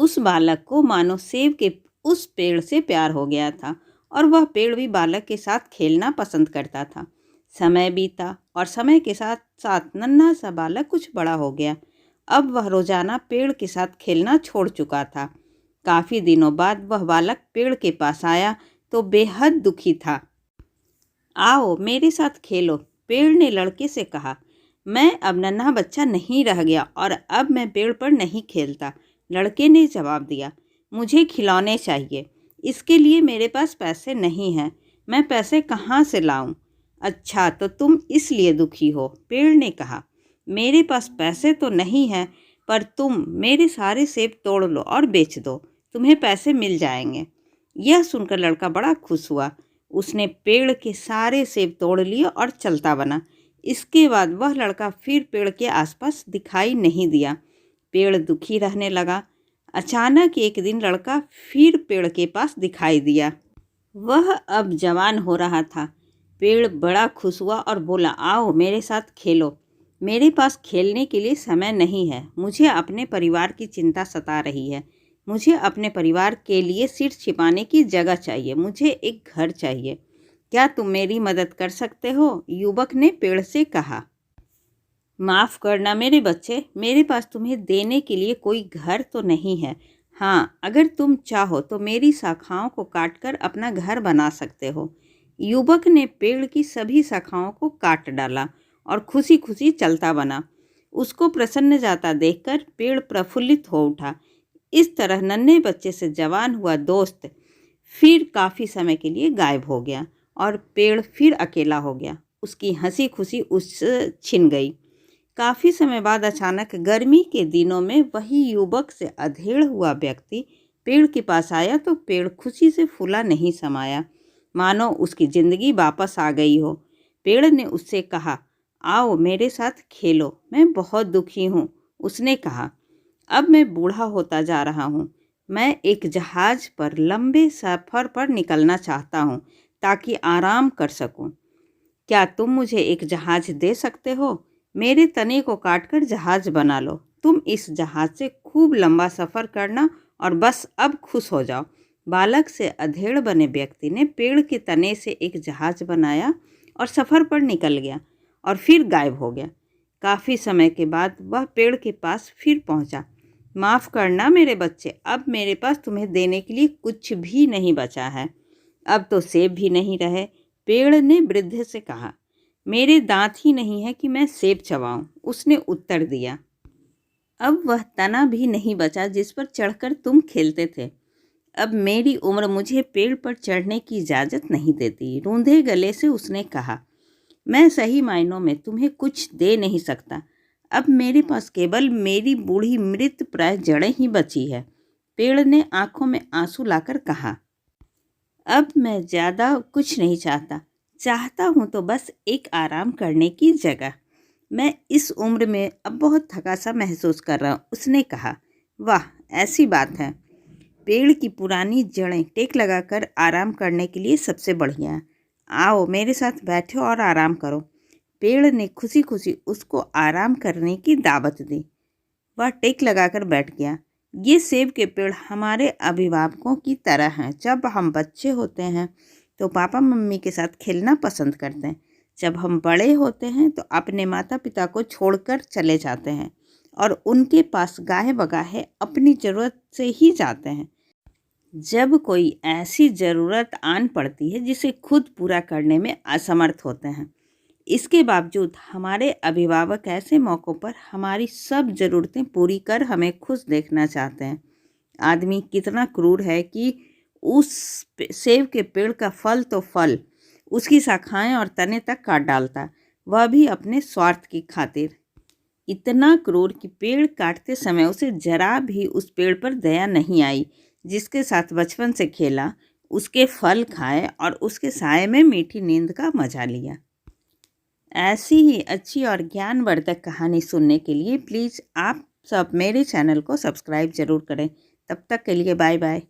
उस बालक को मानो सेब के उस पेड़ से प्यार हो गया था और वह पेड़ भी बालक के साथ खेलना पसंद करता था। समय बीता और समय के साथ साथ नन्हा सा बालक कुछ बड़ा हो गया। अब वह रोजाना पेड़ के साथ खेलना छोड़ चुका था। काफी दिनों बाद वह बालक पेड़ के पास आया तो बेहद दुखी था। आओ मेरे साथ खेलो, पेड़ ने लड़के से कहा। मैं अब नन्हा बच्चा नहीं रह गया और अब मैं पेड़ पर नहीं खेलता। लड़के ने जवाब दिया, मुझे खिलौने चाहिए, इसके लिए मेरे पास पैसे नहीं हैं। मैं पैसे कहाँ से लाऊं? अच्छा तो तुम इसलिए दुखी हो, पेड़ ने कहा। मेरे पास पैसे तो नहीं हैं, पर तुम मेरे सारे सेब तोड़ लो और बेच दो, तुम्हें पैसे मिल जाएंगे। यह सुनकर लड़का बड़ा खुश हुआ। उसने पेड़ के सारे सेब तोड़ लिए और चलता बना। इसके बाद वह लड़का फिर पेड़ के आसपास दिखाई नहीं दिया। पेड़ दुखी रहने लगा। अचानक एक दिन लड़का फिर पेड़ के पास दिखाई दिया। वह अब जवान हो रहा था। पेड़ बड़ा खुश हुआ और बोला, आओ मेरे साथ खेलो। मेरे पास खेलने के लिए समय नहीं है, मुझे अपने परिवार की चिंता सता रही है। मुझे अपने परिवार के लिए सिर छिपाने की जगह चाहिए, मुझे एक घर चाहिए। क्या तुम मेरी मदद कर सकते हो? युवक ने पेड़ से कहा। माफ़ करना मेरे बच्चे, मेरे पास तुम्हें देने के लिए कोई घर तो नहीं है। हाँ, अगर तुम चाहो तो मेरी शाखाओं को काटकर अपना घर बना सकते हो। युवक ने पेड़ की सभी शाखाओं को काट डाला और खुशी खुशी चलता बना। उसको प्रसन्न जाता देखकर पेड़ प्रफुल्लित हो उठा। इस तरह नन्हे बच्चे से जवान हुआ दोस्त फिर काफ़ी समय के लिए गायब हो गया और पेड़ फिर अकेला हो गया। उसकी हंसी खुशी उससे छिन गई। काफ़ी समय बाद अचानक गर्मी के दिनों में वही युवक से अधेड़ हुआ व्यक्ति पेड़ के पास आया तो पेड़ खुशी से फूला नहीं समाया, मानो उसकी ज़िंदगी वापस आ गई हो। पेड़ ने उससे कहा, आओ मेरे साथ खेलो, मैं बहुत दुखी हूँ। उसने कहा, अब मैं बूढ़ा होता जा रहा हूँ। मैं एक जहाज़ पर लंबे सफ़र पर निकलना चाहता हूँ ताकि आराम कर सकूँ। क्या तुम मुझे एक जहाज़ दे सकते हो? मेरे तने को काटकर जहाज़ बना लो। तुम इस जहाज़ से खूब लंबा सफ़र करना और बस अब खुश हो जाओ। बालक से अधेड़ बने व्यक्ति ने पेड़ के तने से एक जहाज़ बनाया और सफ़र पर निकल गया और फिर गायब हो गया। काफ़ी समय के बाद वह पेड़ के पास फिर पहुंचा। माफ़ करना मेरे बच्चे, अब मेरे पास तुम्हें देने के लिए कुछ भी नहीं बचा है। अब तो सेब भी नहीं रहे। पेड़ ने वृद्ध से कहा, मेरे दांत ही नहीं है कि मैं सेब चबाऊं। उसने उत्तर दिया, अब वह तना भी नहीं बचा जिस पर चढ़कर तुम खेलते थे। अब मेरी उम्र मुझे पेड़ पर चढ़ने की इजाज़त नहीं देती। रूंधे गले से उसने कहा, मैं सही मायनों में तुम्हें कुछ दे नहीं सकता। अब मेरे पास केवल मेरी बूढ़ी मृत प्राय जड़ें ही बची है। पेड़ ने आंखों में आंसू लाकर कहा, अब मैं ज़्यादा कुछ नहीं चाहता। चाहता हूँ तो बस एक आराम करने की जगह। मैं इस उम्र में अब बहुत थका सा महसूस कर रहा हूँ। उसने कहा, वाह ऐसी बात है। पेड़ की पुरानी जड़ें टेक लगाकर आराम करने के लिए सबसे बढ़िया है। आओ मेरे साथ बैठो और आराम करो। पेड़ ने खुशी खुशी उसको आराम करने की दावत दी। वह टेक लगाकर बैठ गया। ये सेब के पेड़ हमारे अभिभावकों की तरह हैं। जब हम बच्चे होते हैं तो पापा मम्मी के साथ खेलना पसंद करते हैं। जब हम बड़े होते हैं तो अपने माता पिता को छोड़कर चले जाते हैं और उनके पास गाहे बगाहे अपनी ज़रूरत से ही जाते हैं। जब कोई ऐसी ज़रूरत आन पड़ती है जिसे खुद पूरा करने में असमर्थ होते हैं, इसके बावजूद हमारे अभिभावक ऐसे मौक़ों पर हमारी सब ज़रूरतें पूरी कर हमें खुश देखना चाहते हैं। आदमी कितना क्रूर है कि उस सेब के पेड़ का फल तो फल, उसकी शाखाएं और तने तक काट डालता, वह भी अपने स्वार्थ की खातिर। इतना क्रूर कि पेड़ काटते समय उसे जरा भी उस पेड़ पर दया नहीं आई जिसके साथ बचपन से खेला, उसके फल खाए और उसके साए में मीठी नींद का मजा लिया। ऐसी ही अच्छी और ज्ञानवर्धक कहानी सुनने के लिए प्लीज़ आप सब मेरे चैनल को सब्सक्राइब ज़रूर करें। तब तक के लिए बाय बाय।